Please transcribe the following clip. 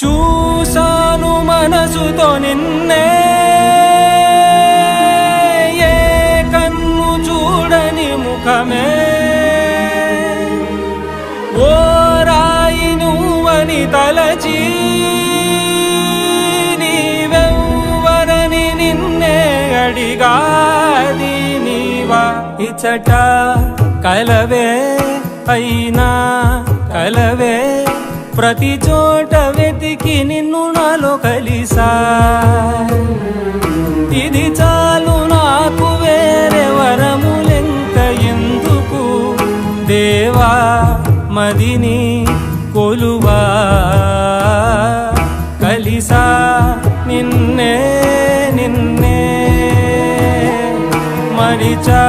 చూసాను మనసుతో నిన్నే, ఏ కన్ను చూడని ముఖమే, ఓ రాయి నువ్వని తలచి నీవెవ్వరని నిన్నే అడిగాది నీవా. ఇచట కలవే అయినా కలవే, ప్రతి చోట వెతికి నిన్ను నాలో కలిసా. ఇది చాలు నాకు, వేరే వరములెంక ఎందుకు, దేవా మదిని కొలువా. కలిసా నిన్నే నిన్నే మరిచా